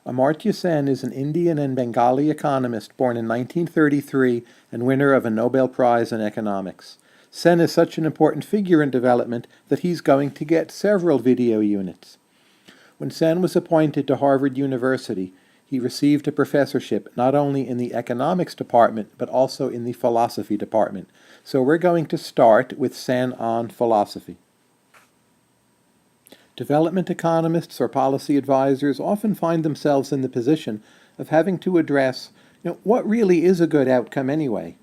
Amartya Sen is an Indian and Bengali economist born in 1933 and winner of a Nobel Prize in economics. Sen is such an important figure in development that he's going to get several video units. When Sen was appointed to Harvard University, he received a professorship not only in the economics department but also in the philosophy department. So we're going to start with Sen on philosophy. Development economists or policy advisors often find themselves in the position of having to address, what really is a good outcome anyway?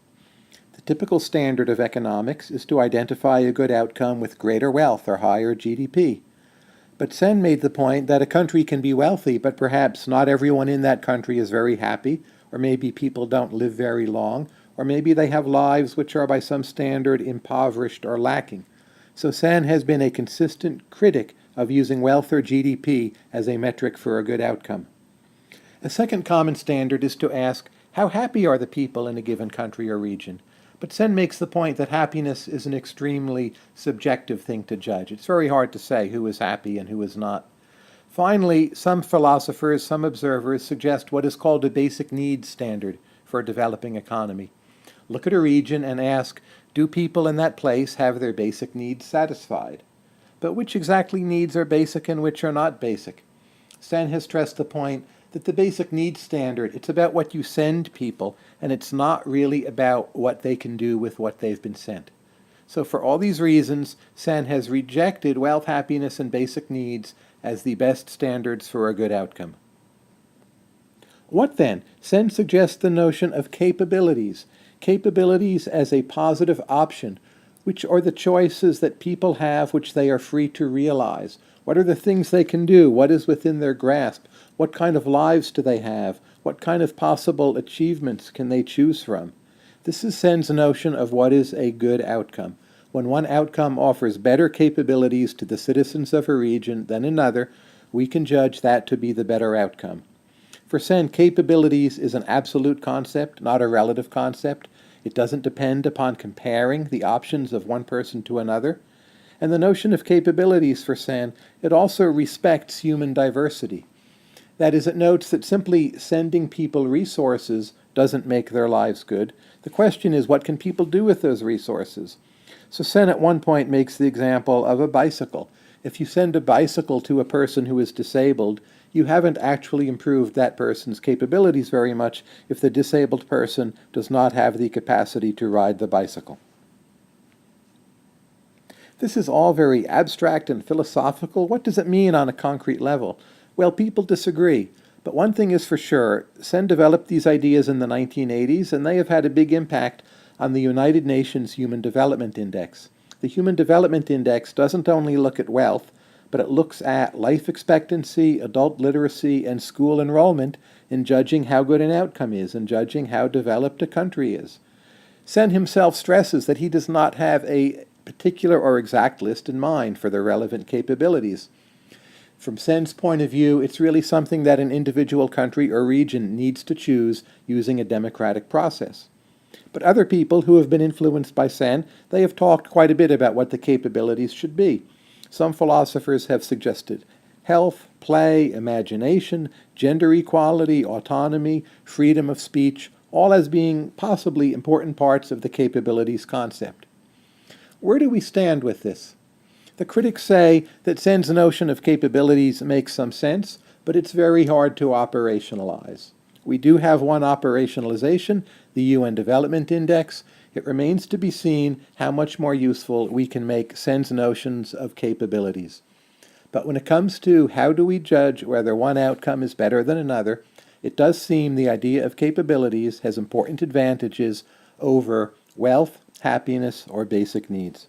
The typical standard of economics is to identify a good outcome with greater wealth or higher GDP. But Sen made the point that a country can be wealthy, but perhaps not everyone in that country is very happy, or maybe people don't live very long, or maybe they have lives which are by some standard impoverished or lacking. So Sen has been a consistent critic of using wealth or GDP as a metric for a good outcome. A second common standard is to ask, how happy are the people in a given country or region? But Sen makes the point that happiness is an extremely subjective thing to judge. It's very hard to say who is happy and who is not. Finally, some philosophers, some observers suggest what is called a basic needs standard for a developing economy. Look at a region and ask, do people in that place have their basic needs satisfied? But which exactly needs are basic and which are not basic? Sen has stressed the point that the basic needs standard, it's about what you send people, and it's not really about what they can do with what they've been sent. So for all these reasons, Sen has rejected wealth, happiness, and basic needs as the best standards for a good outcome. What then? Sen suggests the notion of capabilities. Capabilities as a positive option, which are the choices that people have which they are free to realize. What are the things they can do? What is within their grasp? What kind of lives do they have? What kind of possible achievements can they choose from? This is Sen's notion of what is a good outcome. When one outcome offers better capabilities to the citizens of a region than another, we can judge that to be the better outcome. For Sen, capabilities is an absolute concept, not a relative concept. It doesn't depend upon comparing the options of one person to another. And the notion of capabilities for Sen, it also respects human diversity. That is, it notes that simply sending people resources doesn't make their lives good. The question is, what can people do with those resources? So Sen at one point makes the example of a bicycle. If you send a bicycle to a person who is disabled, you haven't actually improved that person's capabilities very much if the disabled person does not have the capacity to ride the bicycle. This is all very abstract and philosophical. What does it mean on a concrete level? Well, people disagree. But one thing is for sure, Sen developed these ideas in the 1980s, and they have had a big impact on the United Nations Human Development Index. The Human Development Index doesn't only look at wealth, but it looks at life expectancy, adult literacy, and school enrollment in judging how good an outcome is and judging how developed a country is. Sen himself stresses that he does not have a particular or exact list in mind for the relevant capabilities. From Sen's point of view, it's really something that an individual country or region needs to choose using a democratic process. But other people who have been influenced by Sen, they have talked quite a bit about what the capabilities should be. Some philosophers have suggested health, play, imagination, gender equality, autonomy, freedom of speech, all as being possibly important parts of the capabilities concept. Where do we stand with this? The critics say that Sen's notion of capabilities makes some sense, but it's very hard to operationalize. We do have one operationalization, the UN Development Index. It remains to be seen how much more useful we can make Sen's notions of capabilities. But when it comes to how do we judge whether one outcome is better than another, it does seem the idea of capabilities has important advantages over wealth, happiness, or basic needs.